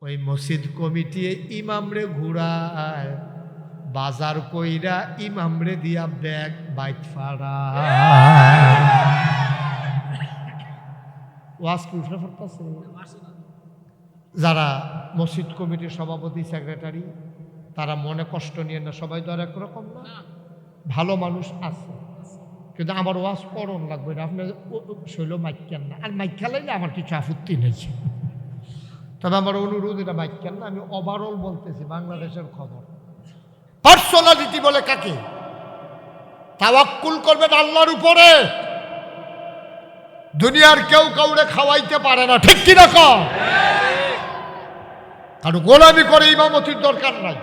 ওই মসজিদ কমিটি ইমামরে ঘুরায়, বাজার কইরা ইমামরে দিয়া ব্যাগ বাইক ফাড়া। ওয়াজ কি উঠে পড়তেছে? যারা মসজিদ কমিটির সভাপতি সেক্রেটারি তারা মনে কষ্ট নিয়ে না, সবাই তো আর একরকম না, ভালো মানুষ আছে। কিন্তু আমার ওয়াজ পড়ন লাগবে না, আপনি শৈল মাইকেন না, আর মাইক খেলাইলে আমার কিছু আপত্তি নেই। তবে আমার অনুরোধ, এটা মাইকেন না, আমি ওভারঅল বলতেছি বাংলাদেশের খবর। পার্সোনালিটি বলে কাকে? তাওয়াক্কুল করবেন আল্লাহর উপরে। দুনিয়ার কেউ কাউরে খাওয়াইতে পারে না, ঠিক কিনা কর? কারণ গোলামি করে ইমামতির দরকার নাই,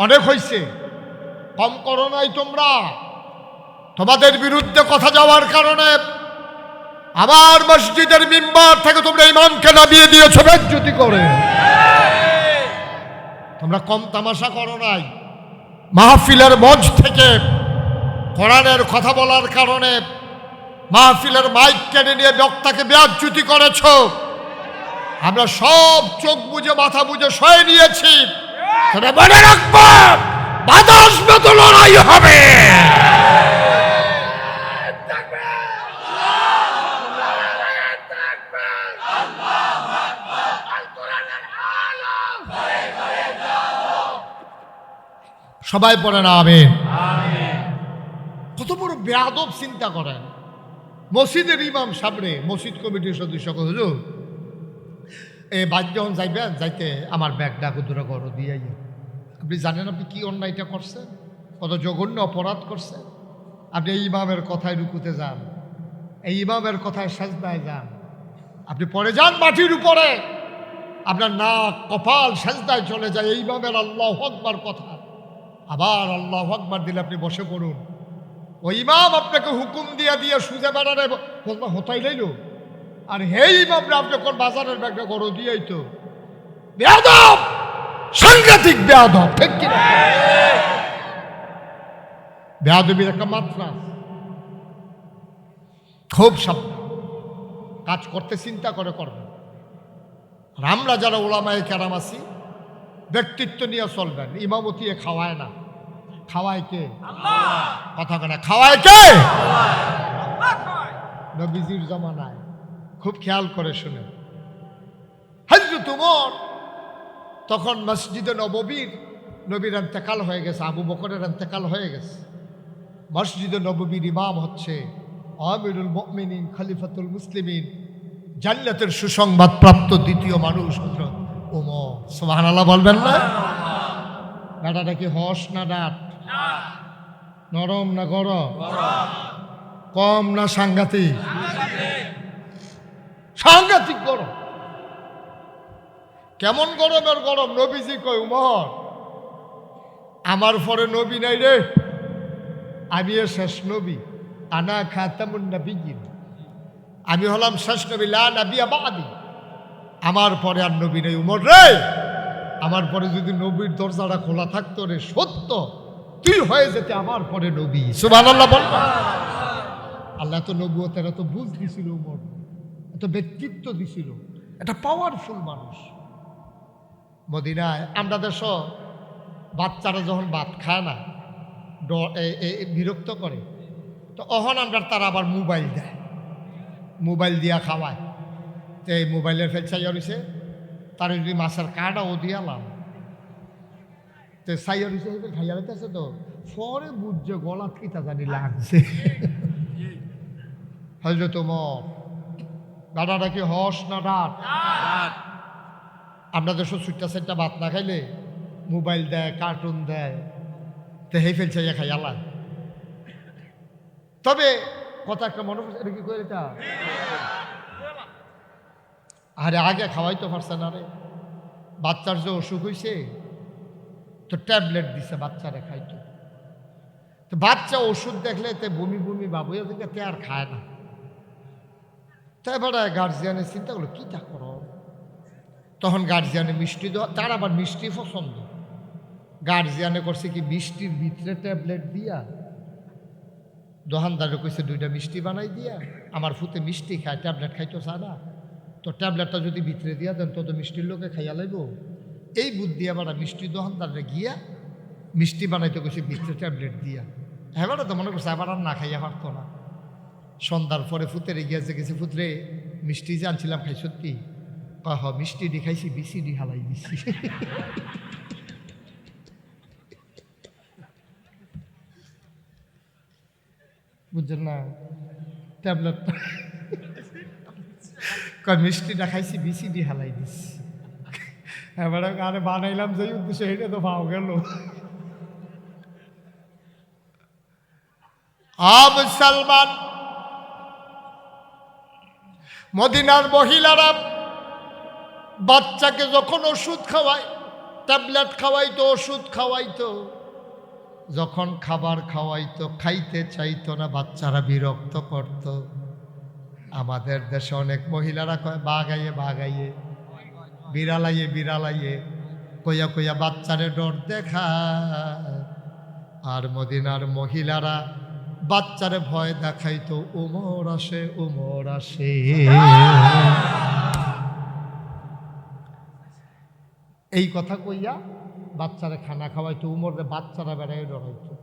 অনেক হয়েছে, কম করো নাই তোমরা। তোমাদের বিরুদ্ধে কথা যাওয়ার কারণে আবার মসজিদের মিম্বার থেকে তোমরা ইমামকে নামিয়ে দিয়েছো বেজ্জতি করে। তোমরা কম তামাশা করো নাই। মাহফিলের মঞ্চ থেকে কোরআনের কথা বলার কারণে মাহফিলের মাইক কেড়ে নিয়ে বক্তাকে বেজ্জতি করেছো। আমরা সব চোখ বুঝে মাথা বুঝে সয়ে নিয়েছি। তবে মনে রাখবো, বাধা আসবে তো লড়াই হবে। সবাই পড়েন আমিন। কত বড় বেয়াদব চিন্তা করেন। মসজিদের ইমাম সামনে মসজিদ কমিটির সদস্য হুজুর এই বাদ যখন যাইবেন, যাইতে আমার ব্যাগটা দূরে করো দিয়ে। আপনি জানেন আপনি কি অন্যায়টা করছেন, কত জঘন্য অপরাধ করছেন। আপনি এই ইমামের কথায় রুকুতে যান, এই ইমামের কথায় সাজদায় যান, আপনি পরে যান মাটির উপরে, আপনার নাক কপাল সাজদায় চলে যায় এই ইমামের আল্লাহু আকবার কথা। আবার আল্লাহু আকবার দিলে আপনি বসে পড়ুন। ওই ইমাম আপনাকে হুকুম দিয়ে সুজে বেড়ারে হতাই লাইল, আর হেই ইমামরা আপনি কোন বাজারের ব্যাগটা গরো দিয়েই তো বেয়াদব, সাংঘাতিক বেয়াদব, ঠিক কিনা? বেয়াদবির একটা মাত্রা, খুব সাবধান। কাজ করতে চিন্তা করে করবেন। আর আমরা যারা ওলামায়ে কেরাম আছি, ব্যক্তিত্ব নিয়ে চলবেন। ইমামতি খাওয়ায় না, খাওয়ায় কে? কথা কেনা খাওয়ায় কে? নবীজির জামানায় খুব খেয়াল করে শুনে, হযরত ওমর তখন মসজিদে নবীর ইন্তেকাল হয়ে গেছে, আবু বকরের ইন্তেকাল হয়ে গেছে। মসজিদে নববীর ইমাম হচ্ছে আমিরুল মুমিনিন, খলিফাতুল মুসলিমিন, জান্নাতের সুসংবাদ প্রাপ্ত দ্বিতীয় মানুষ হযরত ওমর। সুবহানাল্লাহ বলবেন না? বেটাটা কি হস না ডাট? নরম না গরম? কম না সাংঘাতিক? সাংঘাতিক গরম। কেমন গরমের গরম? নবীজি কয়, উমর আমার পরে নবী নাই রে, আমি শেষ নবী, আনা খাতামুন নবিয়্যিন, আমি হলাম শেষ নবী, লা নবিয়্যা বাদি, আমার পরে আর নবী নেই। উমর রে, আমার পরে যদি নবীর দরজাটা খোলা থাকতো রে, সত্য তুই হয়ে যেতে আমার পরে নবী। সুবহানাল্লাহ বল। আল্লাহ তো নবুয়তের এত বুঝ দিছিল, উমর এত ব্যক্তিত্ব দিছিল, এটা পাওয়ারফুল মানুষ। মদিনায় আমরা দেশ বাচ্চারা যখন ভাত খায় না, বিরক্ত করে, তো অহন আমরা তারা আবার মোবাইল দেয়, মোবাইল দিয়া খাওয়ায়। তো এই মোবাইলের ফেলছাইয়া রয়েছে, তার যদি মাছের কাঁটা ও দিয়ালাম, তো সাইয়া রয়েছে খাইয়া রয়েছে, তো পরে বুঝছে গলা কিতা জানি লাগছে। হযরত ওমর দাদাটা কি হস না ডাট? আমরা দেশো ছুটটা সেটটা ভাত না খাইলে মোবাইল দেয়, কার্টুন দেয়, তো হেই ফেলছাইয়া খাইয়ালা। তবে কথা একটা মনে পড়ছে, এটা কি করে এটা? আরে আগে খাওয়াই তো পারছে না রে। বাচ্চার যে অসুখ হয়েছে, তো ট্যাবলেট দিছে বাচ্চারা খাইতো। তো বাচ্চা ওষুধ দেখলে তে বমি বমি বাবুয়া থেকে তে আর খায় না। তাই এবার গার্জিয়ানের চিন্তা করলো কি তা করো। তখন গার্জিয়ানে মিষ্টি দেওয়া, তার আবার মিষ্টি পছন্দ। গার্জিয়ানে করছে কি, মিষ্টির ভিতরে ট্যাবলেট দিয়া দোকানদারে কইছে 2টা মিষ্টি বানাই দিয়া, আমার ফুতে মিষ্টি খায়, ট্যাবলেট খাইতো চায় না। তো ট্যাবলেটটা যদি ভিতরে দিয়া দেন তো মিষ্টির লোকে খাইয়া লাইব। এই বুদ্ধি আবার মিষ্টি দোকানদারে গিয়া মিষ্টি বানাইতে গেছি ভিতরে ট্যাবলেট দিয়া। এবারে তো মনে করছে আবার আর না খাইয়া পারতো না। সন্ধ্যার পরে ফুতেরে গিয়েছে গেছে, ফুতরে মিষ্টি যে আনছিলাম খাই সত্যি? হ মিষ্টি ডি খাইছি, বিসিডি হালাই দিছি। বুঝছেন না? ট্যাবলেট মিষ্টিটা খাইছি, বিসিডি হালাই দিছি। এবারে আরে বানাইলাম যে উদ্দেশ্য এটা তো পাও গেল। মুসলমান মদিনার মহিলারা বাচ্চাকে যখন ওষুধ খাওয়ায়, ট্যাবলেট খাওয়াইতো, ওষুধ খাওয়াইতো, যখন খাবার খাওয়াইতো খাইতে চাইতো না, বাচ্চারা বিরক্ত করত। আমাদের দেশে অনেক মহিলারা কয় বাগাইয়ে বাগাইয়ে, বিড়ালাইয়ে বিড়ালাইয়ে, কইয়া কইয়া বাচ্চারে ডর দেখায়। আর মদিনার মহিলারা বাচ্চারে ভয় দেখাইতো, উমর আসে উমর আসে। এই কথা কইয়া বাচ্চারা খানা খাওয়াইতো, উমরে বাচ্চারা বেড়াই ডরাইতো।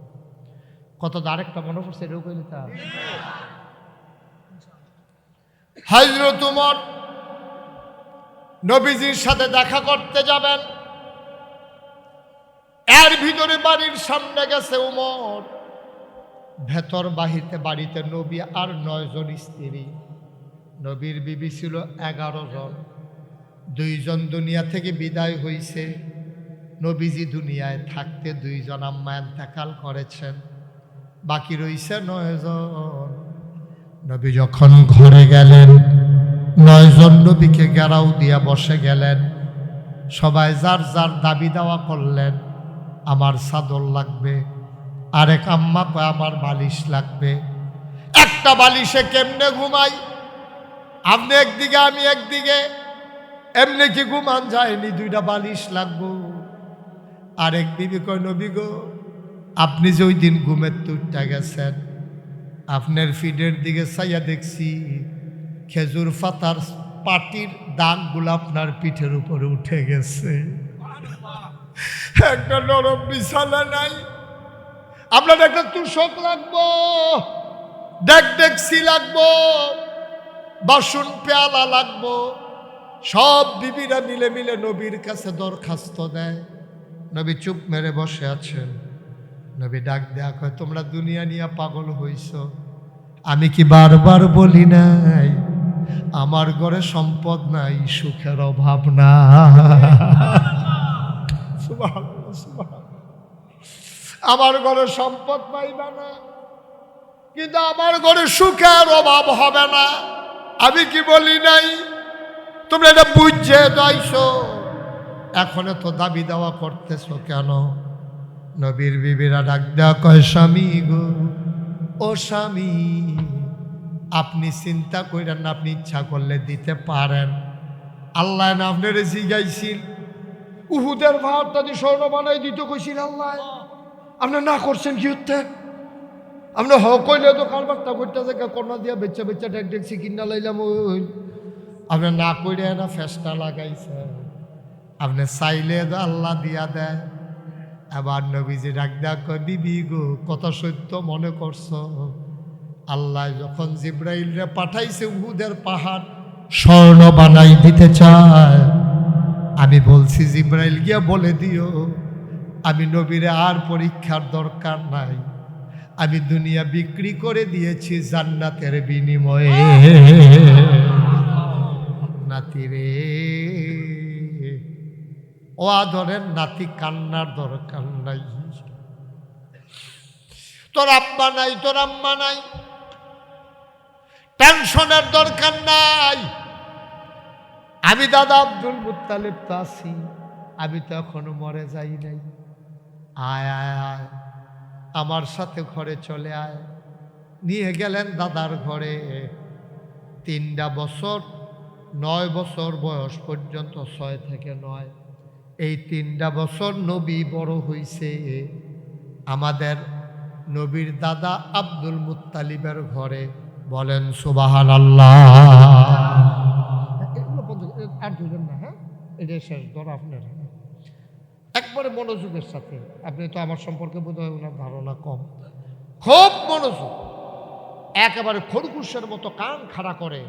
কত আরেকটা মনে পড়ছে, এটাও কইলে তা হযরত উমর নবীজির সাথে দেখা করতে যাবেন। এর ভিতরে বাড়ির সামনে গেছে উমর, ভেতর বাহিতে বাড়িতে নবী আর 9 জন স্ত্রী। নবীর বিবি ছিল 11 জন। 2 জন দুনিয়া থেকে বিদায় হইছে। নবীজি দুনিয়ায় থাকতে 2 জন আম্মা ইন্তেকাল করেছেন, বাকি রইছে 9 জন। নবী যখন ঘরে গেলেন, 9 জন নবীকে ঘেরাও দিয়া বসে গেলেন। সবাই যার যার দাবি দাওয়া করলেন, আমার চাদর লাগবে, আরেক আম্মা কয় আমার বালিশ লাগবে। একটা বালিশে কেমনে ঘুমাই? আপনি একদিকে আমি একদিকে, এমনি কি ঘুমান যায়নি? 2টা বালিশ লাগবো। আরেক বিবি কয় নবী গো, আপনি যে ওই দিন ঘুমের তুরটা গেছেন, আপনার ফিডের দিকে চাইয়া দেখছি খেজুর পাতার পাটির দাগগুলো আপনার পিঠের উপরে উঠে গেছে। একটা নরম বিছানা নাই, আপনার একটা তুষক লাগবো, ডেকসি লাগবো, বাসন পেয়ালা লাগবো। সব বিবিরা মিলে মিলে নবীর কাছে দরখাস্ত দেয়। নবী চুপ মেরে বসে আছেন। নবী ডাক দেয়া কয়, তোমরা দুনিয়া নিয়ে পাগল হইছ। আমি কি বারবার বলি নাই আমার ঘরে সম্পদ নাই, সুখের অভাব না? আমার ঘরে সম্পদ পাইবা না, কিন্তু আমার ঘরে সুখের অভাব হবে না। আমি কি বলি নাই? তোমরা এটা বুঝছে যাইছো, এখন তো দাবি দেওয়া করতেছ কেন? নবীর বিবিরা ডাক দেওয়া কয়, স্বামী গো, ও স্বামী, আপনি চিন্তা করেন না, আপনি ইচ্ছা করলে দিতে পারেন। আল্লাহ না আপনার জিগাইছিল, উহুদের ভাতটা দিয়ে স্বর্ণ বানাই দিতে কইছিল আল্লাহ, আপনি না করছেন কি হতে? আপনি হ কইলে তো কারবারটা করতেছে, কন্যা দিয়া বেচা বেচা ডেকসি কিনা লাইলাম। ওই আপনি না কইলে না ফেসটা লাগাইছে, আপনি চাইলে তো আল্লাহ দিয়া দেয়। আবার নবীজি ডাক দেয়া কয়, বিবি গো, কথা সত্য মনে করছো? আল্লাহ যখন জিব্রাইলরে পাঠাইছে উহুদের পাহাড় স্বর্ণ বানাই দিতে চায়, আমি বলছি জিব্রাইল গিয়া বলে দিও আমি নবীরে আর পরীক্ষার দরকার নাই, আমি দুনিয়া বিক্রি করে দিয়েছি জান্নাতের বিনিময়ে। নাতি রে, ও আদরের নাতি, কান্নার দরকার নাই। তোর আব্বা নাই, তোর আম্মা নাই, টেনশনের দরকার নাই। আমি দাদা আব্দুল মুত্তালিব তো আছি, আমি তো এখনো মরে যাই নাই। আয় আয় আয়, আমার সাথে ঘরে চলে আয়। নিয়ে গেলেন দাদার ঘরে। 3টা বছর, 9 বছর বয়স পর্যন্ত, 6 থেকে 9, এই 3টা বছর নবী বড় হইছে আমাদের নবীর দাদা আব্দুল মুত্তালিবের ঘরে। বলেন সুবহানাল্লাহ। এগুলো আর দুজন না, হ্যাঁ এটাই শেষ ধর আপনার। একবারে মনোযোগের সাথে, আপনি তো আমার সম্পর্কে বোধহয় ওনার ধারণা কম, খুব মনোযোগ, একেবারে খরগোশের মতো কান খাড়া করে,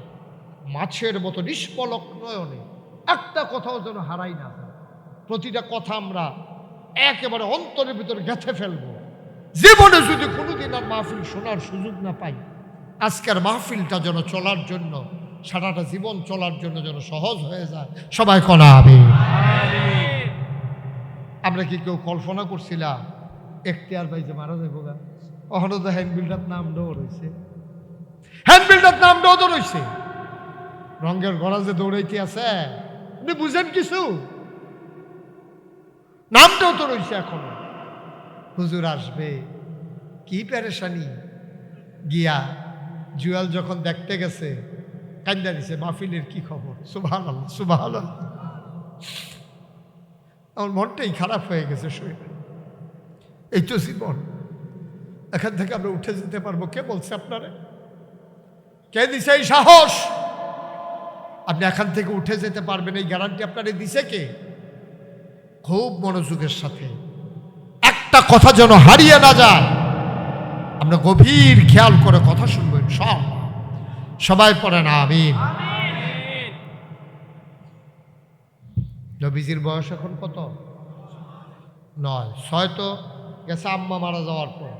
মাছের মতো নিষ্পলক নয়নে একটা কথাও যেন হারাই না যায়। প্রতিটা কথা আমরা একেবারে অন্তরের ভিতরে গেঁথে ফেলবো। জীবনে যদি কোনোদিন আর মাহফিল শোনার সুযোগ না পাই, আজকের মাহফিলটা যেন চলার জন্য, সারাটা জীবন চলার জন্য যেন সহজ হয়ে যায়। সবাই কনা হবে। আমরা কি কেউ কল্পনা করছিলাম এখতিয়ার ভাই যে মারা যাবো গা? ওখানে তো হ্যান্ড বিল্ডার নামটাও রয়েছে, হ্যান্ড বিল্ডার নামটাও তো রয়েছে, রঙের গড়া যে দৌড়াইতে আছে, আপনি বুঝেন কিছু? নামটাও তো রয়েছে এখনো। হুজুর আসবে, কি পেরেশানি। গিয়া জুয়াল যখন দেখতে গেছে কান্দা দিছে, মাহফিলের কি খবর? সুবহানাল্লাহ সুবহানাল্লাহ। আমার মনটাই খারাপ হয়ে গেছে শরীরে। এই তো জীবন, এখান থেকে আমরা উঠে যেতে পারবো? কে বলছে আপনারা? কে দিছে এই সাহস? আপনি এখান থেকে উঠে যেতে পারবেন এই গ্যারান্টি আপনারা দিছে কে? খুব মনোযোগের সাথে একটা কথা যেন হারিয়ে না যায়, আমরা গভীর খেয়াল করে কথা শুনবো ইনশাআল্লাহ। সবাই পড়েন আমিন। নবীজির বয়স এখন কত? 9। 6 তো গেছে আম্মা মারা যাওয়ার পর।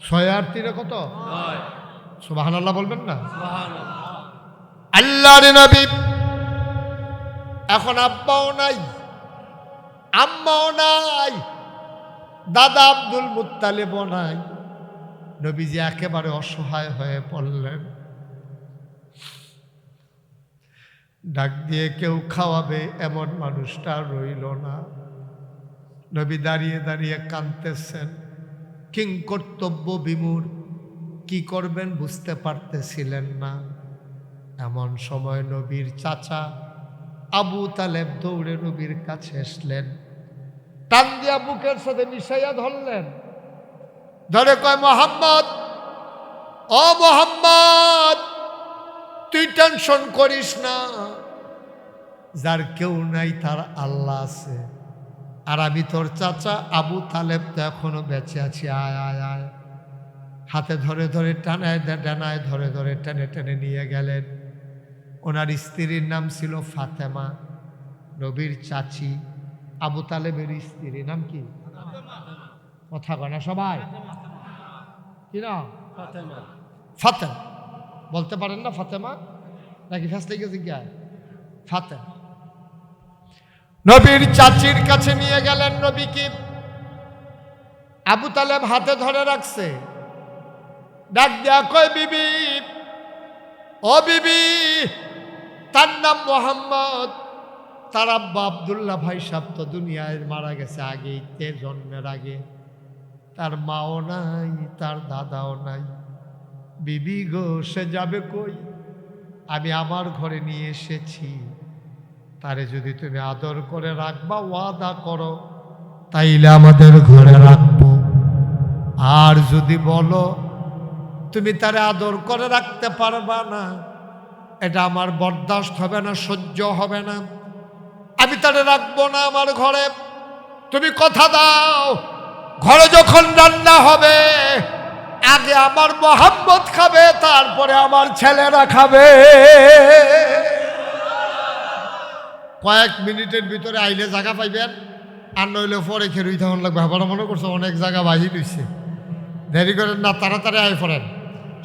6 আর 3 কত? 9। সুবহানাল্লাহ বলবেন না? আল্লাহর নবী এখন আব্বাও নাই, আম্মাও নাই, দাদা আব্দুল মুত্তালিবও নাই। নবীজি একেবারে অসহায় হয়ে পড়লেন। ডাক দিয়ে কেউ খাওয়াবে এমন মানুষটা রইল না। নবী দাঁড়িয়ে দাঁড়িয়ে কাঁদতেছেন, কিং কর্তব্য বিমূঢ়, কি করবেন বুঝতে পারতেছিলেন না। এমন সময় নবীর চাচা আবু তালেব দৌড়ে নবীর কাছে আসলেন, টান দিয়া বুকের সাথে মিশাইয়া ধরলেন, ধরে কয়, মোহাম্মদ, ও মোহাম্মদ, তুই টেনশন করিস না, যার কেউ নাই তার আল্লাহ আছে, আর আমি তোর চাচা আবু তালেব তো এখনো বেঁচে আছি, আয় আয় আয়। হাতে ধরে ধরে টানায় ডানায় ধরে ধরে টেনে টেনে নিয়ে গেলেন। ওনার স্ত্রীর নাম ছিল ফাতেমা, নবীর চাচি আবু তালেবের স্ত্রীর নাম কি? কথা কয় না সবাই? কি না? ফাতেমা বলতে পারেন না? ফাতেমা নাকি ফেসলে গেছে কি? ফাতেমা নবীর চাচির কাছে নিয়ে গেলেন। নবীকে আবু তালেব হাতে ধরে রাখছে, ডাক দেয়া কয়, বিবি, ও বিবি, তার নাম মোহাম্মদ, তার আব্বা আব্দুল্লাহ ভাই সাহেব তো দুনিয়ায় মারা গেছে আগেই, তে জন্মের আগে। তার মাও নাই, তার দাদাও নাই। বিবি গো, সে যাবে কই? আমি আমার ঘরে নিয়ে এসেছি, তারে যদি তুমি আদর করে রাখবা, ওয়াদা করো, তাইলে আমাদের ঘরে রাখবো। আর যদি বলো তুমি তারে আদর করে রাখতে পারবা না, এটা আমার বরদাস্ত হবে না, সহ্য হবে না, আমি তারে রাখবো না আমার ঘরে। তুমি কথা দাও, ঘরে যখন রান্না হবে আগে আমার মোহাম্মদ খাবে, তারপরে আমার ছেলেরা খাবে। কয়েক মিনিটের ভিতরে আইলে জায়গা পাইবেন, আর নইলে পরে খেরুই তখন লাগবে। আবার মনে করছে অনেক জায়গা বাহির হইছে, দেরি করেন না, তাড়াতাড়ি আয় পড়েন।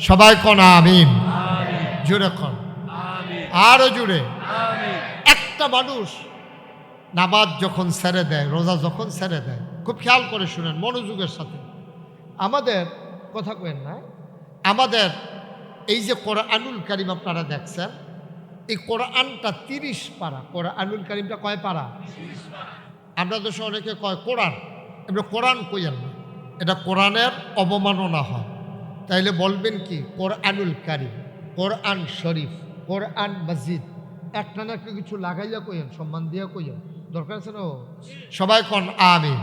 সবাই কন আমিন, জুড়ে কন, আরো জুড়ে। একটা মানুষ নামাজ যখন ছেড়ে দেয়, রোজা যখন ছেড়ে দেয়, খুব খেয়াল করে শুনেন মনোযোগের সাথে। আমাদের কথা কেন না, আমাদের এই যে কোরআনুল কারীম আপনারা দেখছেন, এই কোরআনটা 30 পারা। কোরআনুল কারীমটা কয় পারা? আমরা দেশে অনেকে কয় কোরআন, এবার কোরআন কইয়েন না, এটা কোরআনের অবমাননা হয়। তাইলে বলবেন কি? কোরআনুল কারীম, কোরআন শরীফ, কোরআন মসজিদ, একটা না একটা কিছু লাগাইয়া কইয়েন, সম্মান দিয়া কইয়েন, দরকার আছে না? সবাই কন আমিন।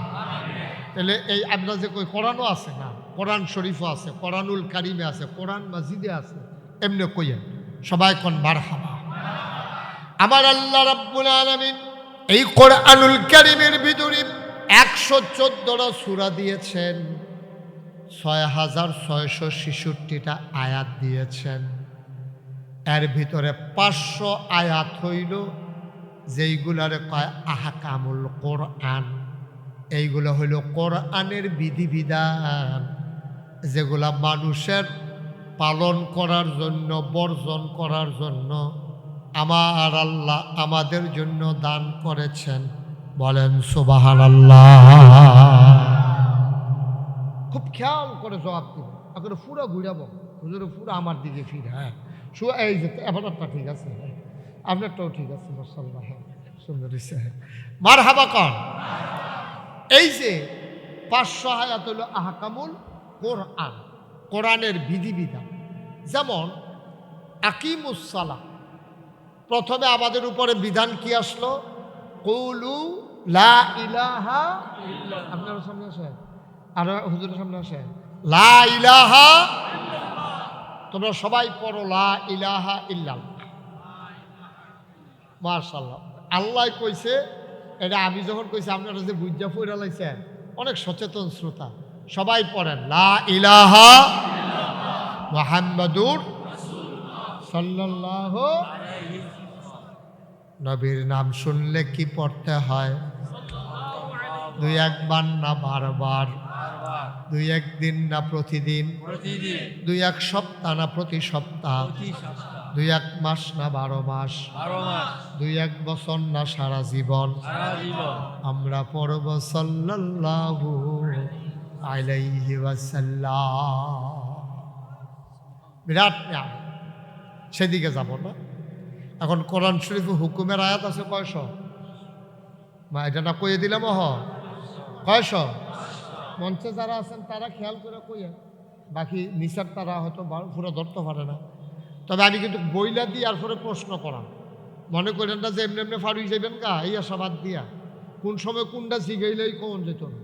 তাহলে এই আমরা যে কই কোরআনও আছে না, কোরআন শরীফও আছে, কোরআনুল কারীমে আছে, কোরআন মসজিদে আছে, এমনি কইয়েন। সবাই কন মারহাবা। আমার আল্লাহ রাব্বুল আলামিন এই কোরআনুল কারীমের ভিতরে 114টা সূরা দিয়েছেন, 6666টা আয়াত দিয়েছেন। এর ভিতরে 500 আয়াত হইল যেইগুলারে কয় আহকামুল কোরআন। এইগুলো হইল কোরআনের বিধিবিধান, যেগুলা মানুষের পালন করার জন্য, বর্জন করার জন্য আমার আল্লাহ আমাদের জন্য দান করেছেন। বলেন সুবহানাল্লাহ। খুব খেয়াল করে জবাব দিবেন, এখন পুরো ঘুরাবো হুজুর, পুরো আমার দিকে ফিরে। হ্যাঁ, এই যে আপনারটা ঠিক আছে, হ্যাঁ আপনারটাও ঠিক আছে, মাশাআল্লাহ, হ্যাঁ সুন্দর হয়েছে, হ্যাঁ মারহাবা কর। এই যে 500 আয়াত হলো আহকামুল কোরআন, কোরআনের বিধিবিধান। যেমন আকিমুস সালাহ, প্রথমে আমাদের উপরে বিধান কি আসলো? কুলু লা ইলাহা ইল্লাল্লাহ। আপনার সামনে আসে আর হুজুরের সামনে আসে লা ইলাহা, তোমরা সবাই পড়ো লা ইলাহা ইল্লাল্লাহ। মাশাআল্লাহ, আল্লাহ কইছে এটা, আমি যখন কইছি আপনারা যে বুঝা পড়া লাইছেন, অনেক সচেতন শ্রোতা, সবাই পড়েন লা ইলাহা মুহাম্মাদুর সাল্লাল্লাহু আলাইহি ওয়াসাল্লাম। নবীর নাম শুনলে কি পড়তে হয়? 2-1 বার না বারবার? 2-1 দিন না প্রতিদিন? 2-1 সপ্তাহ না প্রতি সপ্তাহ? 2-1 মাস না 12 মাস? 2-1 বছর না সারা জীবন? আমরা পড়ব সাল্লাল্লাহু আলাইহি ওয়াসাল্লাম। বিরাট নিয়ামত, সেদিকে যাব না। এখন কোরআন শরীফে হুকুমের আয়াত আছে কয়শো? মা এটা না কইয়ে দিলাম, কয়শো? মঞ্চে যারা আছেন তারা খেয়াল করে কইয়া, বাকি নিচার তারা হয়তো পুরো ধরতে পারে না। তবে আমি কিন্তু বইলা দিয়ে আর পরে প্রশ্ন করাম, মনে করেন না যে এমনি এমনি ফাড়ুই যাবেন গা, এই আশা বাদ দিয়া কোন সময় কোনটা জিগাইলেই কোন যেত না।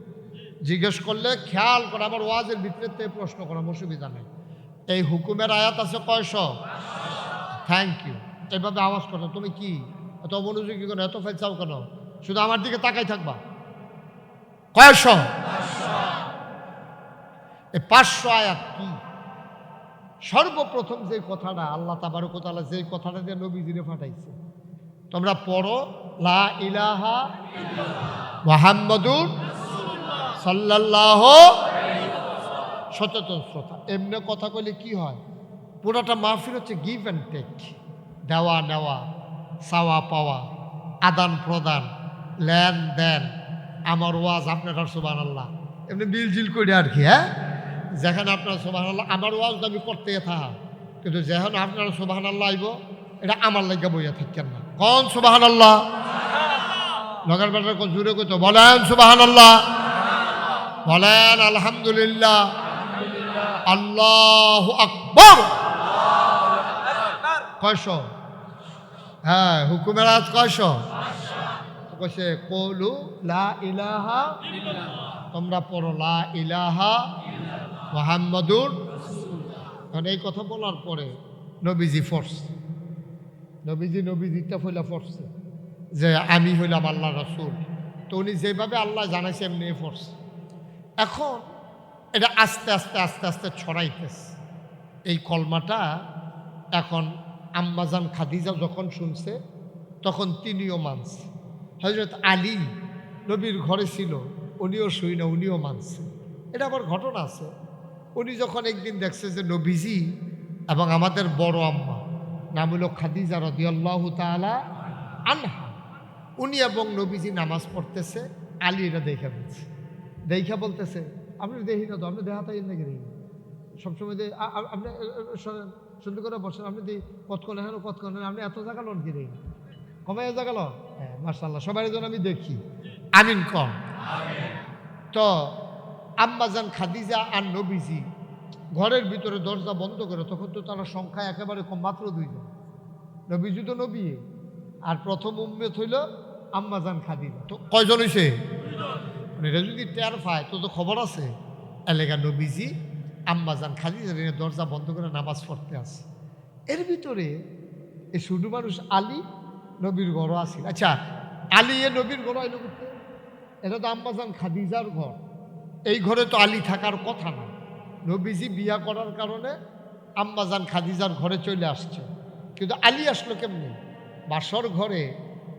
জিজ্ঞেস করলে খেয়াল করে আমার ওয়াজের ভিতরে প্রশ্ন করাম, অসুবিধা নেই। এই হুকুমের আয়াত আছে কয়শো? Thank you. এভাবে আওয়াজ করো, তুমি কি এত মনোযোগী কেন, এত ফাইল চাও কেন? শুধু আমার দিকে তাকাই থাকবা। কয়শো? এই 500 আয়াত কি? সর্বপ্রথম যে কথাটা আল্লাহ তাবারক ওয়া তাআলা যে কথাটা দিয়ে নবীজিরে পাঠাইছে, তোমরা পড়ো লা ইলাহা মুহাম্মাদুর সাল্লাল্লাহু আলাইহি ওয়াসাল্লাম। সচেতন শ্রোতা, এমনি কথা কইলে কি হয়? পুরোটা মাহফিল হচ্ছে গিভ অ্যান্ড টেক, দেওয়া নেওয়া, চাওয়া পাওয়া, আদান প্রদান, লেন দেন। আমার ওয়াজ আপনার সুবহানাল্লাহ, এমনি বিলজিল করে আর কি। হ্যাঁ, যেখানে আপনার সুবহানাল্লাহ, আমার ওয়াজ আমি করতে থাকা, কিন্তু যেখানে আপনার সুবহানাল্লাহ আইব, এটা আমার লাগে বইয়া থাকেন না। কোন সুবহানাল্লাহ? নগর বাজার কোন জুড়ে কইতো বলেন সুবহানাল্লাহ, বলেন আলহামদুলিল্লাহ, আল্লাহু আকবার। কয়শো? হ্যাঁ, হুকুমের আয়াত কয়শো? কইছে কুলু লা ইলাহা ইল্লাল্লাহ, তোমরা পড়ো লা ইলাহা মুহাম্মাদুর। কারণ এই কথা বলার পরে নবীজি ফোর্স, নবীজিটা ফইলা ফোর্সে যে আমি হইলাম আল্লাহ রাসূল। তো উনি যেভাবে আল্লাহ জানাইছে এমনি ফোর্স। এখন এটা আস্তে আস্তে আস্তে আস্তে ছড়াইতেছে এই কলমাটা। এখন আম্মাজান খাদিজা যখন শুনছে তখন তিনিও মানছে। হযরত আলী নবীর ঘরে ছিল, উনিও শুই না, উনিও মানছে। এটা আবার ঘটনা আছে। উনি যখন একদিন দেখছে যে নবীজি এবং আমাদের বড় আম্মা নাম হলো খাদিজা রাদিয়াল্লাহু তাআলা আনহা, উনি এবং নবীজি নামাজ পড়তেছে, আলী এটা দেখা বলছে, দেখা বলতেছে আপনি দেখি না তো, আপনি দেখাতাই নাকি দেখি সবসময় আপনি সুন্দর করে বসেন, আপনি দিই কতক্ষণ এখন কতক্ষণ, আপনি এত জায়গা লন কি দেখি কমাই জায়গা লন। হ্যাঁ মাশাআল্লাহ, সবাই যেন আমি দেখি, আমিন কম। তো আম্মাজান খাদিজা আর নবীজি ঘরের ভিতরে দরজা বন্ধ করে, তখন তো তারা সংখ্যা একেবারে কম, মাত্র 2 জন। নবীজি তো নবী, আর প্রথম উম্মত হইল আম্মাজান খাদিজা। তো কয়জন হয়েছে? এটা যদি টের পায় তো তো খবর আছে। এলাকা নবীজি আম্মাজান খাদিজার দরজা বন্ধ করে নামাজ পড়তে আসে। এর ভিতরে এই শুধু মানুষ আলী নবীর ঘরও আসিল। আচ্ছা, আলী এ নবীর ঘর আইল করতে? এটা তো আম্মাজান খাদিজার ঘর। এই ঘরে তো আলী থাকার কথা না। নবীজি বিয়া করার কারণে আম্মাজান খাদিজার ঘরে চলে আসছে, কিন্তু আলী আসলো কেমনি? বাসর ঘরে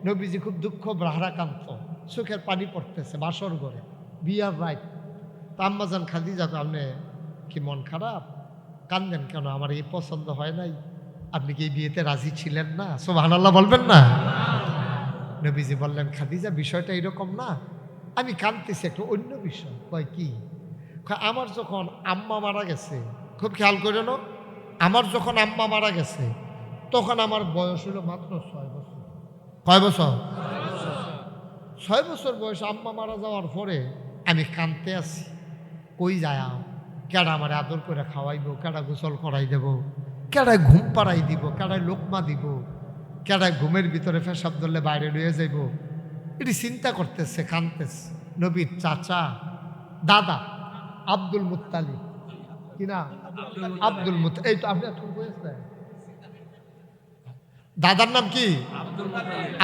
নবীজি খুব দুঃখ ব্রাহ্রাকান্ত, চোখের পানি পড়তেছে বাসর ঘরে, বিয়ার রাত। তা আম্মাজান খাদিজা, আপনি কি মন খারাপ, কান্দেন কেন? আমার এই পছন্দ হয় নাই, আপনি কি এই বিয়েতে রাজি ছিলেন না? সুবহানাল্লাহ বলবেন না? নবীজি বললেন, খাদিজা বিষয়টা এরকম না, আমি কাঁদতেছি একটা অন্য বিষয়। কয় কি? আমার যখন আম্মা মারা গেছে, খুব খেয়াল করে নো, আমার যখন আম্মা মারা গেছে তখন আমার বয়স হলো মাত্র 6 বছর। কয় বছর? 6 বছর বয়স। আম্মা মারা যাওয়ার পরে আমি কাঁদতে আছি, কই যায়, কেডা আমার আদর করে খাওয়াইব, কেডা গোসল করাই দেব, কেডায় ঘুম পাড়াই দিব, কেডায় লোকমা দিব, কেডায় ঘুমের ভিতরে পেশাব ধরলে বাইরে লইয়ে যাইব, এটি চিন্তা করতেছে, কাঁদতেছে। নবীর চাচা দাদা আব্দুল মুত্তালিব, কিনা আব্দুল মুত্তালিব, এই তো আপনি এখন বলেছেন দাদার নাম কি?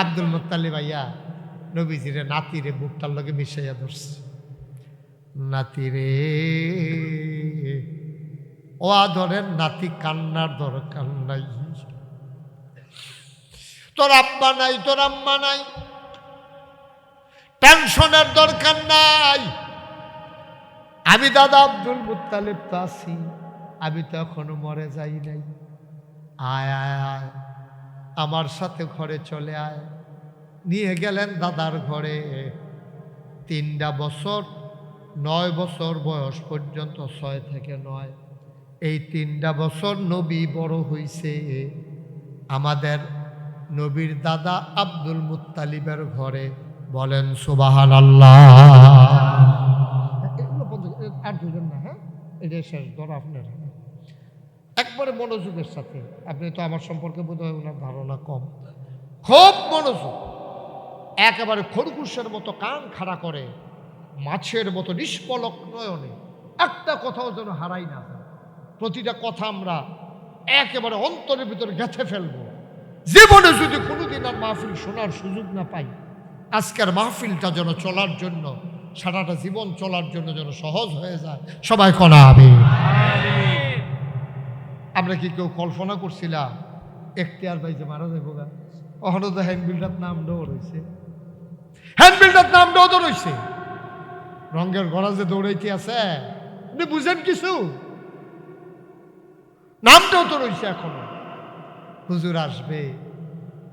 Abdul Muttalib. ভাইয়া নবীজিরে নাতিরে বুকটার লগে মিশাইয়া ধরছে। নাতিরে, ও আদরের নাতি, কান্নার দরকার নাই, তোর আব্বা নাই, তোর আম্মা নাই, টেনশনের দরকার নাই, আমি দাদা আব্দুল মুত্তালিব তো আছি, আমি তো এখনো মরে যাই নাই, আয় আয় আয় আমার সাথে ঘরে চলে আয়। নিয়ে গেলেন দাদার ঘরে। 3টা বছর, 9 বছর বয়স পর্যন্ত, 6 থেকে 9, এই 3টা বছর নবী বড় হইছে আমাদের নবীর দাদা আব্দুল মুত্তালিবের ঘরে। বলেন সুবহানাল্লাহ। আর দুজন না, হ্যাঁ, এটা শেষ ধর আপনার। একবারে মনোযোগের সাথে, আপনি তো আমার সম্পর্কে বোধহয় ওনার ধারণা কম, খুব মনোযোগ, একেবারে খরগোশের মতো কান খাড়া করে, মাছের মতো নিষ্পলক নয়নে একটা কথাও যেন হারাই না যায়। প্রতিটা কথা আমরা একেবারে অন্তরের ভিতরে গেঁথে ফেলবো। জীবনে যদি কোনোদিন আর মাহফিল শোনার সুযোগ না পাই, আজকের মাহফিলটা যেন চলার জন্য, সারাটা জীবন চলার জন্য যেন সহজ হয়ে যায়। সবাই কনা আমিন। আমরা কি কেউ কল্পনা করছিলাম এখতিয়ার ভাই যে মারা যাবো গা? ওখানে তো হ্যান্ডবিলটার নাম ডোর হয়েছে, হ্যান্ডবিলটার নাম ডোর হয়েছে, রঙের গড়া যে দৌড়াইতে আছে, আপনি বুঝেন কিছু? নামটাও তো রয়েছে এখনো। হুজুর আসবে,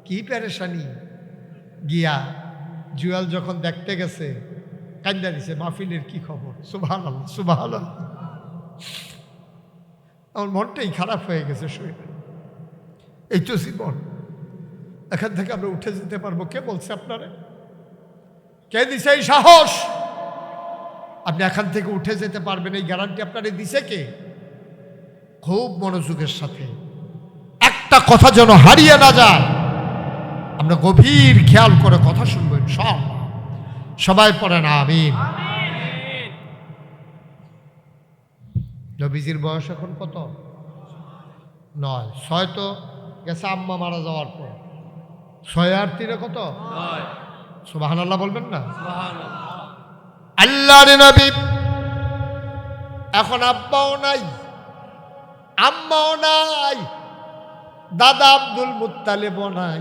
কি পেরেশানি। গিয়া জুয়েল যখন দেখতে গেছে, কান্দা দিছে, মাহফিলের কি খবর? সুবহানাল্লাহ সুবহানাল্লাহ। আমার মনটাই খারাপ হয়ে গেছে শুনে। এই তো জীবন, এখান থেকে আমরা উঠে যেতে পারবো? কে বলছে আপনারে? কে দিছে এই সাহস? আপনি এখান থেকে উঠে যেতে পারবেন এই গ্যারান্টি আপনারে দিছে কে? খুব মনোযোগের সাথে, একটা কথা যেন হারিয়ে না যায়, আমরা গভীর খেয়াল করে কথা শুনবো ইনশাআল্লাহ। সবাই পড়েন আমিন। নবীজির বয়স এখন কত? 9। 6 তো গেছে আম্মা মারা যাওয়ার পর। 6 আর 3 কত? 9। সুবহানাল্লাহ বলবেন না? আল্লাহর নবী এখন আব্বাও নাই, আম্মাও নাই, দাদা আব্দুল মুত্তালিবও নাই।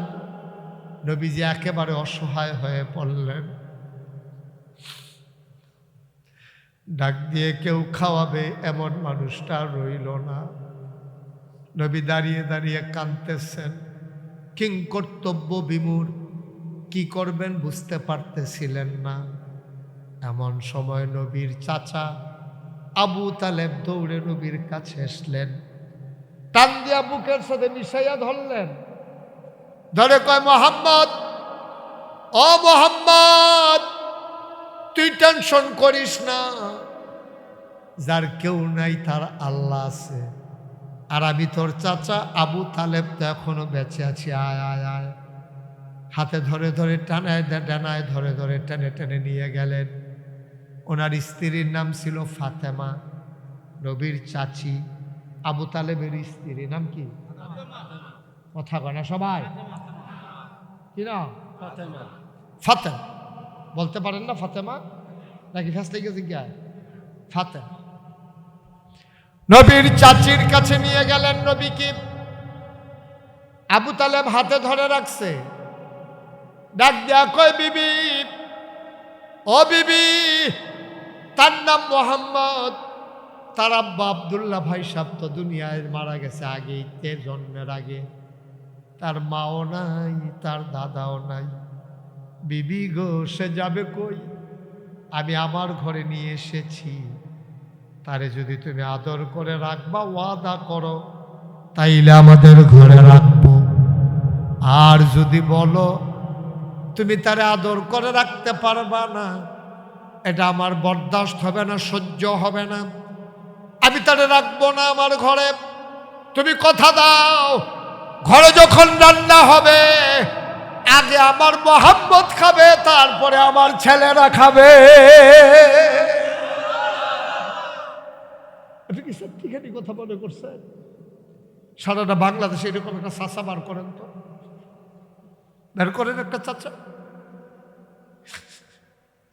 নবীজি একেবারে অসহায় হয়ে পড়লেন। ডাক দিয়ে কেউ খাওয়াবে এমন মানুষটা রইল না। নবী দাঁড়িয়ে দাঁড়িয়ে কাঁদতেছেন, কিং কর্তব্য বিমূঢ়, কি করবেন বুঝতে পারতেছিলেন না। এমন সময় নবীর চাচা আবু তালেব দৌড়ে নবীর কাছে আসলেন, টান দিয়া বুকের সাথে মিশাইয়া ধরলেন, ধরে কয়, মোহাম্মদ, ও মোহাম্মদ, তুই টেনশন করিস না, যার কেউ নাই তার আল্লাহ আছে, আর আমি তোর চাচা আবু তালেব তো এখনো বেঁচে আছি, আয় আয় আয়। হাতে ধরে ধরে টানায় ডানায় ধরে ধরে টেনে টেনে নিয়ে গেলেন। ওনার স্ত্রীর নাম ছিল ফাতেমা, নবীর চাচি আবু তালেবের স্ত্রীর নাম কি? কথা কয় না সবাই? কি না? ফাতেমা বলতে পারেন না? ফাতেমা নাকি ফেসলে গেছে কি? ফাতেমা নবীর চাচির কাছে নিয়ে গেলেন নবীকে। আবু তালেব হাতে ধরে রাখছে, ডাক দেয়া কয় বিবি, ও বিবি, তার নাম মোহাম্মদ, তার আব্বা আব্দুল্লাহ ভাই সাহেব তো দুনিয়ায় মারা গেছে আগেই, জন্মের আগে। তার মাও নাই, তার দাদাও নাই। বিবি গো, সে যাবে কই? আমি আমার ঘরে নিয়ে এসেছি, তারে যদি তুমি আদর করে রাখবা, ওয়াদা করো, তাইলে আমাদের ঘরে রাখবো। আর যদি বলো তুমি তারে আদর করে রাখতে পারবা না, এটা আমার বরদাস্ত হবে না, সহ্য হবে না, আমি তারে রাখবো না আমার ঘরে। তুমি কথা দাও, ঘরে যখন রান্না হবে আগে আমার মোহাম্মদ খাবে, তারপরে আমার ছেলেরা খাবে। আপনি কি সত্যিখানি কথা মনে করছেন? সারাটা বাংলাদেশে এরকম একটা চাচা বার করেন তো, বের করেন একটা চাচা।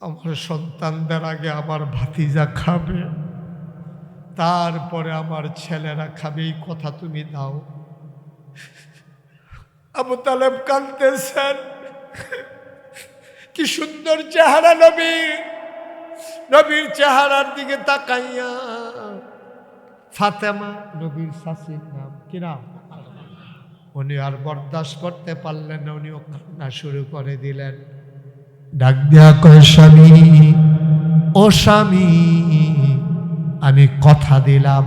আমার সন্তানদের আগে আমার ভাতিজা খাবে, তারপরে আমার ছেলেরা খাবে, এই কথা তুমি দাও। আবু তালেব কাঁদতেছেন। কি সুন্দর চেহারা নবীর, নবীর চেহারার দিকে তাকাইয়া ফাতেমা, নবীর শাশুড়ির নাম কি নাম, উনি আর বরদাস্ত করতে পারলেন না, উনিও কান্না শুরু করে দিলেন। ডাক দেয়া কয়, স্বামী, ও স্বামী, আমি কথা দিলাম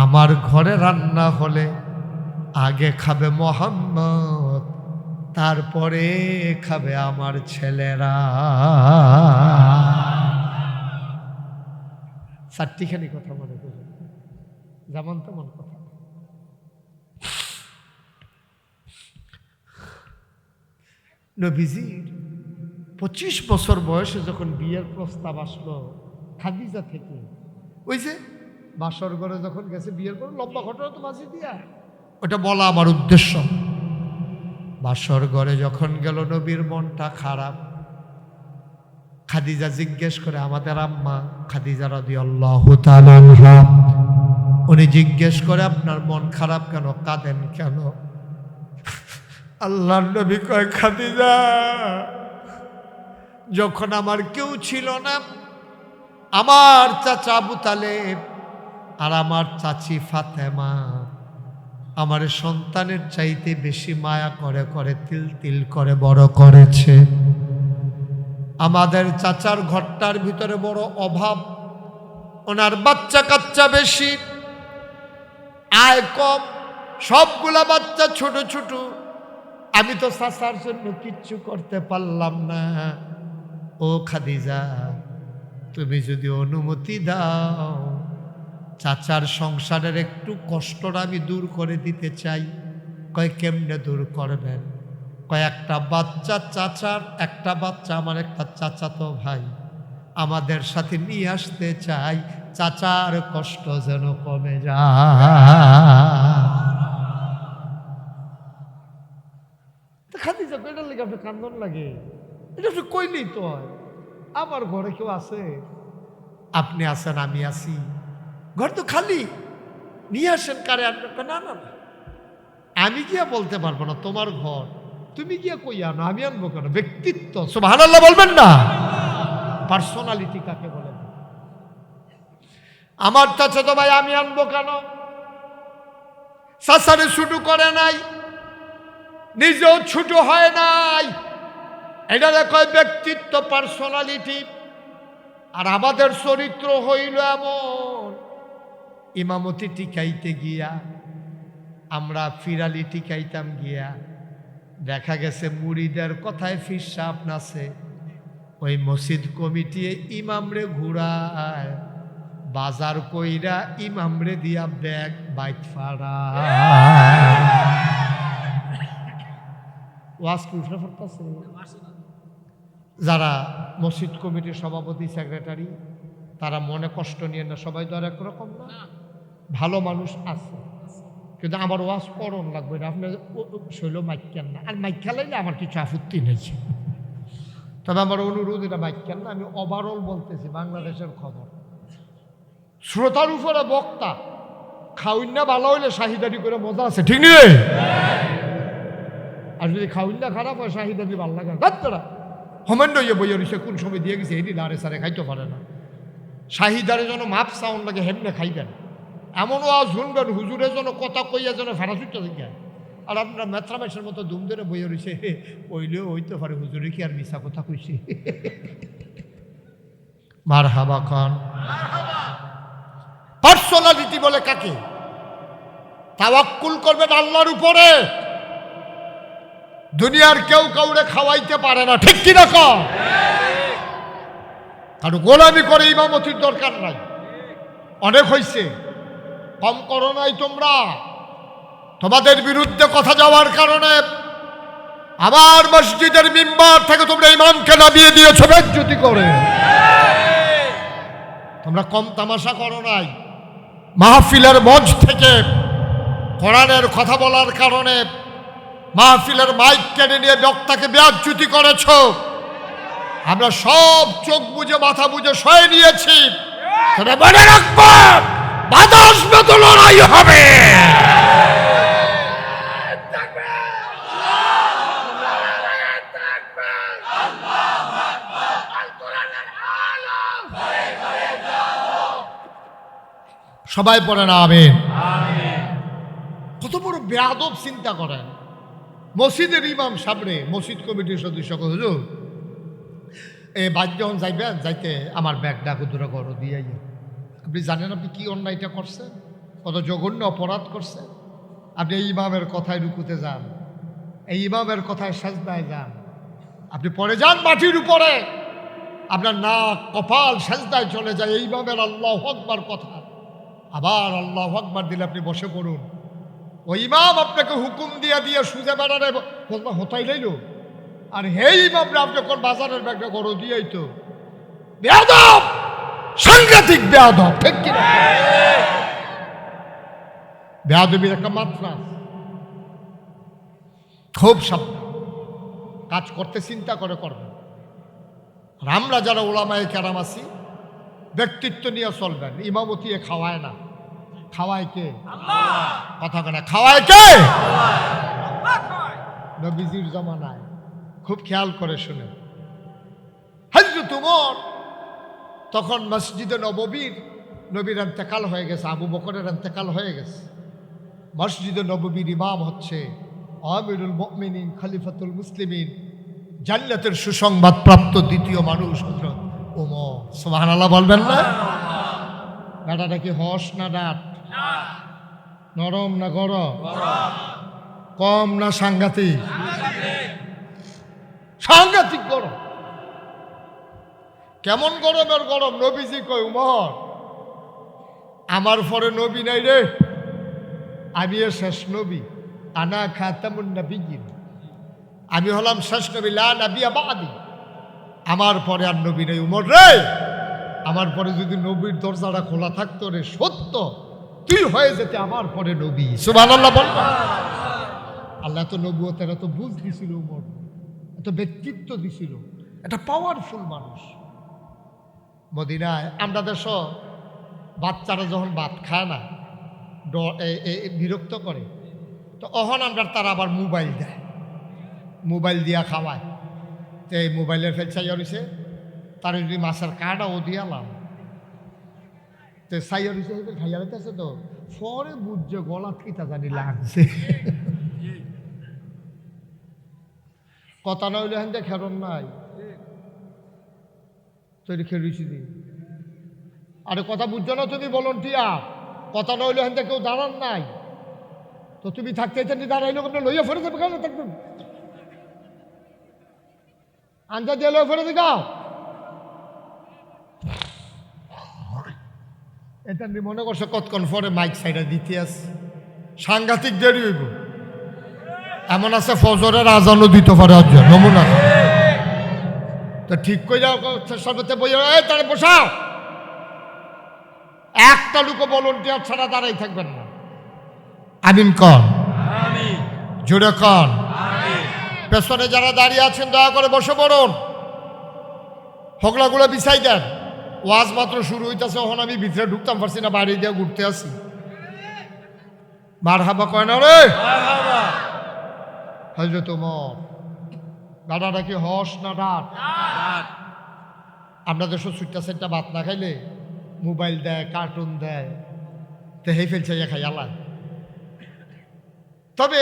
আমার ঘরে রান্না হলে আগে খাবে মোহাম্মদ, তারপরে খাবে আমার ছেলেরা। চারটিখানি কথা মনে করি, যেমন তেমন কথা। নবীজির 25 বছর বয়সে যখন বিয়ের প্রস্তাব আসলো খাদিজা থেকে, ওই যে বাসর ঘরে যখন গেছে বিয়ের পর, লম্বা ঘটনা তো মাঝে দিয়া, ওটা বলা আমার উদ্দেশ্য। বাসর ঘরে যখন গেল নবীর মনটা খারাপ। খাদিজা জিজ্ঞেস করে, আমাদের আম্মা খাদিজা রাদিয়াল্লাহু তাআলা আনহা, উনি জিজ্ঞেস করে আপনার মন খারাপ কেন, কাঁদেন কেন? আল্লাহর নবী কয়, খাদিজা, যখন আমার কেউ ছিল না, আমার চাচা আবু তালেব আর আমার চাচি ফাতেমা আমার সন্তানের চাইতে বেশি মায়া করে করে তিল তিল করে বড় করেছে। আমাদের চাচার ঘরটার ভিতরে বড় অভাব, ওনার বাচ্চা কাচ্চা বেশি, আয় কম, সবগুলা বাচ্চা ছোট ছোট। আমি তো চাচার জন্য কিচ্ছু করতে পারলাম না। ও খাদিজা, তুমি যদি অনুমতি দাও, চাচার সংসারের একটু কষ্টটা আমি দূর করে দিতে চাই। কয়, কেমনে দূর করবেন? কয়, একটা বাচ্চা চাচার, একটা বাচ্চা আমার একটা চাচাতো ভাই, আমাদের সাথে নিয়ে আসতে চাই, চাচার কষ্ট যেন কমে যায়। খাদিজা কয়টার লেগে আপনি কান্দন লাগে? এটা একটু কইলেই তো হয়। আমার ঘরে কেউ আছে? আপনি আছেন, আমি আছি, ঘর তো খালি, নিয়ে আসেন, কারে আনবেন? না না না, আমি গিয়া বলতে পারবো না, তোমার ঘর, তুমি গিয়া কই আনো, আমি আনবো কেন? ব্যক্তিত্ব, সুবহানাল্লাহ বলবেন না? পার্সোনালিটি কাকে বলে? আমার চাচাতো ভাই আমি আনবো কেন? চাচারে ছুটু করে নাই, নিজেও ছোট হয় নাই, এটারে কয় ব্যক্তিত্ব, পার্সোনালিটি। আর আমাদের চরিত্র হইল এমন, ইমামতি টিকাইতে গিয়া আমরা ফিরালি টিকাইতাম গিয়া, দেখা গেছে মুড়িদের কথায় ফির সাপ নাচে, ওই মসজিদ কমিটি ইমামরে ঘুরায়, বাজার কইরা ইমামরে দিয়া ব্যাগ বাইট ফাড়া। ওয়াজ কি উঠে পড়তেছে? যারা মসজিদ কমিটির সভাপতি, সেক্রেটারি, তারা মনে কষ্ট নিয়ে না, সবাই তো আর একরকম না, ভালো মানুষ আছে। কিন্তু আমার ওয়াজ পড়ন লাগবে না, আপনি শৈল মাইকেন না, আর মাইক খেলাইলে আমার কিছু আপত্তি নেই। তবে আমার অনুরোধ, এটা মাইকেন না, আমি ওভারঅল বলতেছি বাংলাদেশের খবর। শ্রোতার উপরে বক্তা খাউন্না ভালো হইলে শাহিদারি করে মজা আছে, ঠিক নেই? আর যদি খাউন্না খারাপ হয় শাহিদারি ভালো লাগে না। হোমেন্ড ইয়ে বইয়ের সে কোন সময় দিয়ে গেছে এটি লারে সারে খাইতে পারে না। শাহিদারে যেন মাপ সাউন্ড লাগে হেমনে খাইবেন, এমনও আজ শুনবেন হুজুরের জন্য কথা কইয়া যেন ফেরাসুটটা দিকে। আর আপনার মেথ্রামেশের মতো দুম ধরে বইয়ে রয়েছে, ওইলেও হইতে পারে হুজুরে কি আর মিশা কথা কইছে। মার হাবা খান। পার্সোনালিটি বলে কাকে? তাওয়াক্কুল করবেন আল্লাহর উপরে। দুনিয়ার কেউ কাউরে খাওয়াইতে পারে না, ঠিক কিনা কর? কারণ গোলামি করে ইমামতির দরকার নাই, অনেক হইছে, কম করো নাই তোমরা। তোমাদের বিরুদ্ধে কথা যাওয়ার কারণে আমার মসজিদের মিম্বার থেকে তোমরা ইমামকে নামিয়ে দিয়েছো বেজ্জতি করে। তোমরা কম তামাশা করো নাই। মাহফিলের মঞ্চ থেকে কোরআনের কথা বলার কারণে মাহফিলের মাইক কেড়ে নিয়ে বক্তাকে বেজ্জতি করেছ। আমরা সব চোখ বুজে মাথা বুজে সয়ে নিয়েছি। তবে মনে রাখবো, বাধা আসবে তো লড়াই হবে। সবাই পড়ে না আমিন। কত বড় বেয়াদব চিন্তা করেন। মসজিদের ইমাম সামনে মসজিদ কমিটির সদস্য হুজুর বাদ যখন যাইবেন, যাইতে আমার ব্যাগটা কুদুরা ঘর দিয়ে। আপনি জানেন আপনি কি অন্যায়টা করছেন, কত জঘন্য অপরাধ করছেন। আপনি এই ইমামের কথায় রুকুতে যান, এই ইমামের কথায় সাজদায় যান, আপনি পড়ে যান মাটির উপরে, আপনার নাক কপাল সাজদায় চলে যায় এই ইমামের আল্লাহু আকবার কথা। আবার আল্লাহু আকবার দিলে আপনি বসে পড়ুন। ওই ইমাম আপনাকে হুকুম দিয়ে সুজে বেড়ারে হতাই লাইল, আর হেই ইমামরা আপনি কোন বাজারের ব্যাগটা গড় দিয়েই তো বেয়াদব, সাংঘাতিক বেয়াদব, ঠিক কিনা? বেয়াদবির একটা মাত্রা, খুব সাবধান। কাজ করতে চিন্তা করে করবেন। আর আমরা যারা ওলামায়ে কেরাম আছি, ব্যক্তিত্ব নিয়ে চলবেন। ইমামতি খাওয়ায় না, খাওয়ায় কে? কথা কেনা খাওয়ায় কে? নবীজির জামানায় খুব খেয়াল করে শুনে, হযরত ওমর তখন মসজিদে নবীর ইন্তেকাল হয়ে গেছে, আবু বকরের ইন্তেকাল হয়ে গেছে। মসজিদে নববীর ইমাম হচ্ছে আমিরুল মুমিনিন, খলিফাতুল মুসলিমিন, জান্নাতের সুসংবাদ প্রাপ্ত দ্বিতীয় মানুষ হযরত ওমর। সুবহানাল্লাহ বলবেন না? বেটাটা কি হস না ডাট, নরম না গরম, কম না সাংঘাতিক? সাংঘাতিক গরম। কেমন গরমের গরম? নবীজি কয়, উমর আমার পরে নবী নাই রে, আমি শেষ নবী, আনা খাতামুন নবিয়্যিন, আমি হলাম শেষ নবী, লা নবিয়্যা বাদি, আমার পরে আর নবী নেই। উমর রে, আমার পরে যদি নবীর দরজাটা খোলা থাকতো রে, সত্য তুই হয়ে যেতে আমার পরে নবী। সুবহানাল্লাহ বলবা। আল্লাহ তো নবুয়তের এত বুঝ দিছিল, উমর এত ব্যক্তিত্ব দিছিল, এটা পাওয়ারফুল মানুষ। মদিনায় আমরা দেশ বাচ্চারা যখন ভাত খায় না, বিরক্ত করে, তো অহন আমরা তারা আবার মোবাইল দেয়, মোবাইল দিয়া খাওয়ায়। তো এই মোবাইলের ফেলছাইয়া রয়েছে, তার যদি মাছের কাঁটা ও দিয়ালাম, তো সাইয়া রয়েছে খাইয়া রেখেছে, তো পরে বুঝছে গলা কিতা জানি লাগছে। কথা না হইলে হেন খেরন নাই, তৈরি খেয়েছি দি। আরে কথা বুঝছো না তুমি, ভলান্টিয়ার, কথা না হইলে হেন কেউ দাঁড়ান নাই, তো তুমি থাকতে দাঁড়াইলো লইয়া ফেরে যাবে, কেন থাকবেন আঞ্জা দিয়ে লইয়া ফেরে দিগাও। এটা মনে করছে কতক্ষণ পরে মাইক সাইডা দিতে আছে, সাংঘাতিক দেরি হইব। এমন আছে ফজরের আজানও দিতে পারে, নমুনা। তো ঠিক করে যাও, সর্বতে বই তারা বসাও, একটা লোক ভলান্টিয়ার ছাড়া দাঁড়াই থাকবেন না। আমিন কন, জোরে কন। পেছনে যারা দাঁড়িয়ে আছেন দয়া করে বসে পড়ুন, হগলাগুলো বিছাই দেন। ওয়াজ মাত্র শুরু হইতেছে, ওখানে আমি ভিতরে ঢুকতাম পারছি না, বাইরে দিয়ে ঘুরতে আসি। মারহাবা কয় না রে? হযরত ওমর, গাডাটা কি হস না ডাক? আপনাদের সব সুট্টা সেটটা ভাত না খাইলে মোবাইল দেয়, কার্টুন দেয়, তো হেই ফেলছে খাই আল্লাহ। তবে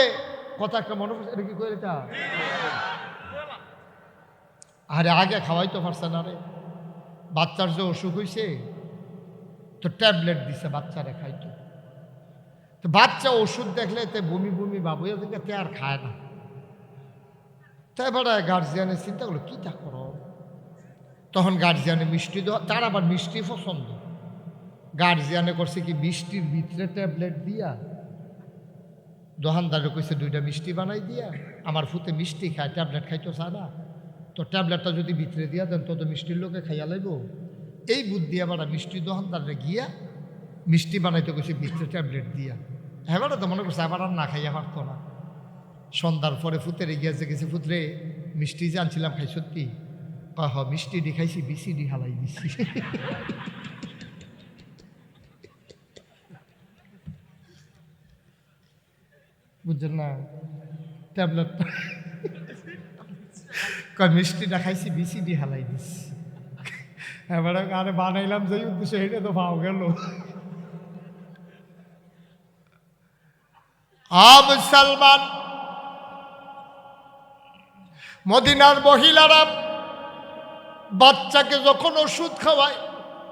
কথা একটা মনে পড়ছে, এটা কি করে এটা? আরে আগে খাওয়াই তো পারছে না রে। বাচ্চার যে অসুখ হয়েছে তো ট্যাবলেট দিছে বাচ্চারা খাইতো। তো বাচ্চা ওষুধ দেখলে তে বমি বমি বাবু তে আর খায় না। তাই এবার গার্জিয়ানের চিন্তা করলো কী তা করো। তখন গার্জিয়ানে মিষ্টি দেওয়া, তার আবার মিষ্টি পছন্দ। গার্জিয়ানে করছে কি মিষ্টির ভিতরে ট্যাবলেট দিয়া, দোকানদারে কইছে 2টা মিষ্টি বানাই দিয়া, আমার ফুতে মিষ্টি খায়, ট্যাবলেট খাইতো চায় না, তো ট্যাবলেটটা যদি ভিতরে দিয়া দেন তো মিষ্টির লোকে খাইয়া লাইব। এই বুদ্ধি আবার মিষ্টি দোকানদারে গিয়া মিষ্টি বানাইতে কইছে ভিতরে ট্যাবলেট দিয়া। এবারে তো মনে করছে আবার আর না খাইয়া পারতো না। সন্ধ্যার পরে ফুতেরে গিয়েছে, গেছে ফুতরে মিষ্টি যে আনছিলাম খাই সত্যি? হ মিষ্টি ডি খাইছি, বিসিডি হালাই দিছি। বুঝছেন না? ট্যাবলেট মিষ্টিটা খাইছি, বিসিডি হালাই দিছি। এবারে আরে বানাইলাম যে উদ্দেশ্য, এটা তো পাও গেল। মুসলমান, মদিনার মহিলারা বাচ্চাকে যখন ওষুধ খাওয়ায়,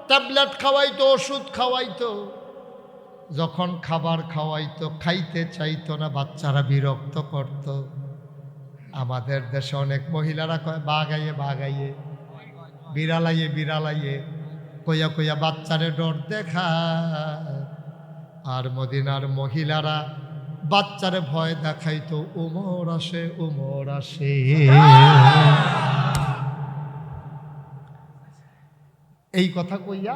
ট্যাবলেট খাওয়াইতো, ওষুধ খাওয়াইতো, যখন খাবার খাওয়াইতো খাইতে চাইতো না, বাচ্চারা বিরক্ত করত। আমাদের দেশে অনেক মহিলারা কয় বাগাইয়ে বাগাইয়ে, বিড়ালাইয়ে বিড়ালাইয়ে, কইয়া কইয়া বাচ্চারে ডর দেখায়। আর মদিনার মহিলারা বাচ্চারে ভয় দেখাইতো, উমর আসে উমর আসে। এই কথা কইয়া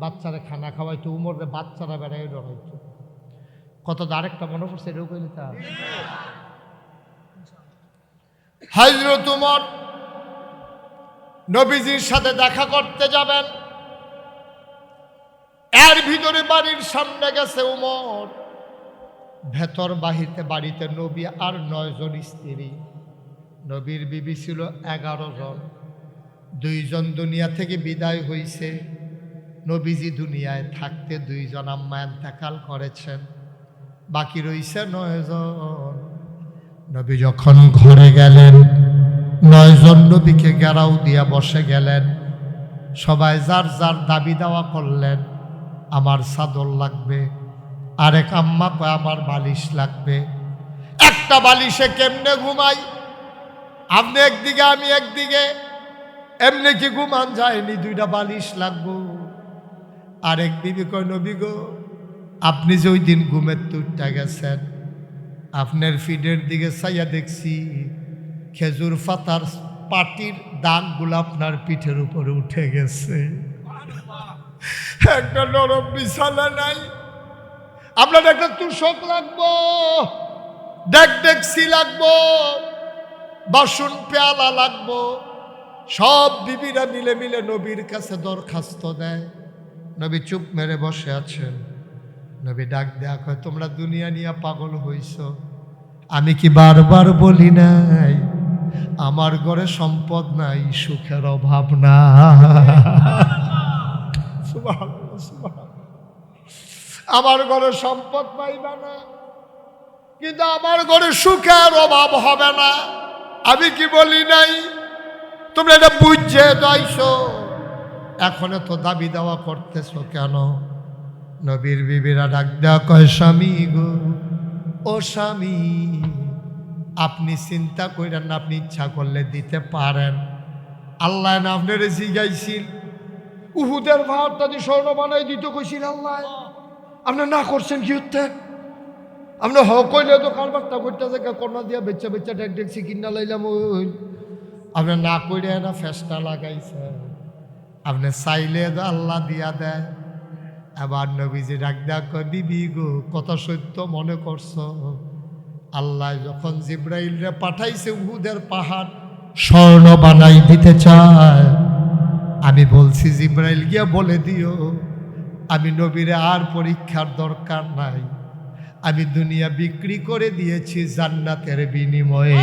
বাচ্চারে খানা খাওয়াইতো, উমরে বাচ্চারা বেড়াই ডরাইতো। কত আরেকটা মনে পড়ছে, এটাও কইলে তা হযরত উমর নবীজির সাথে দেখা করতে যাবেন, এর ভিতরে বাড়ির সামনে গেছে উমর, ভেতর বাহিতে বাড়িতে নবী আর 9 জন স্ত্রী। নবীর বিবি ছিল 11 জন, 2 জন দুনিয়া থেকে বিদায় হইছে। নবীজি দুনিয়ায় থাকতে 2 জন আম্মা ইন্তেকাল করেছেন, বাকি রইছে 9 জন। নবী যখন ঘরে গেলেন, 9 জন নবীকে ঘেরাও দিয়া বসে গেলেন। সবাই যার যার দাবি দেওয়া করলেন, আমার চাদর লাগবে, আরেক আম্মা কয় আমার বালিশ লাগবে। একটা বালিশে কেমনে ঘুমাই, আপনি একদিকে আমি একদিকে, এমনি কি ঘুমান যায়নি, 2টা বালিশ লাগবো। আরেক বিবি কয় নবী গো, আপনি যে ওই দিন ঘুমের তুরটা গেছেন, আপনার ফিডের দিকে চাইয়া দেখছি খেজুর পাতার পাটির দাগগুলো আপনার পিঠের উপরে উঠে গেছে। একটা নরম বিছানা নাই, আপনার একটা তুষক লাগবো, ডেকসি লাগবো, বাসন পেয়ালা লাগবো। সব বিবিরা মিলে মিলে নবীর কাছে দরখাস্ত দেয়। নবী চুপ মেরে বসে আছেন। নবী ডাক দেয়া কয় তোমরা দুনিয়া নিয়ে পাগল হইছ, আমি কি বারবার বলি নাই আমার ঘরে সম্পদ নাই, সুখের অভাব না। আমার ঘরে সম্পদ পাইবা না, কিন্তু আমার ঘরে সুখের অভাব হবে না। আমি কি বলি নাই? তোমরা এটা বুঝছে যাইছো, এখন তো দাবি দেওয়া করতেছো কেন? নবীর বিবিরা ডাক দেওয়া কয় স্বামী গো, ও স্বামী, আপনি চিন্তা করেন না, আপনি ইচ্ছা করলে দিতে পারেন। আল্লাহ না আপনার জিগাইছিল, উহুদের ভাতটা দিয়ে স্বর্ণ বানাই দিতে কইছিল আল্লাহ, আপনি না করছেন কি হতে? আপনি হকইলে তো কারবারটা করতেছে, কন্যা দিয়া বেচা বেচা ডেকছি কিনা লাইলাম, ওই আপনি না করে না ফেসটা লাগাইছে। আপনি চাইলে আল্লাহ দিয়া দেয়, আবার নবীজি ডাক ডাক বিবি গো, কথা সত্য মনে করছ? আল্লাহ যখন জিব্রাইলরে পাঠাইছে উহুদের পাহাড় স্বর্ণ বানাই দিতে চায়, আমি বলছি জিব্রাইল গিয়া বলে দিও আমি নবীরে আর পরীক্ষার দরকার নাই, আমি দুনিয়া বিক্রি করে দিয়েছি জান্নাতের বিনিময়ে।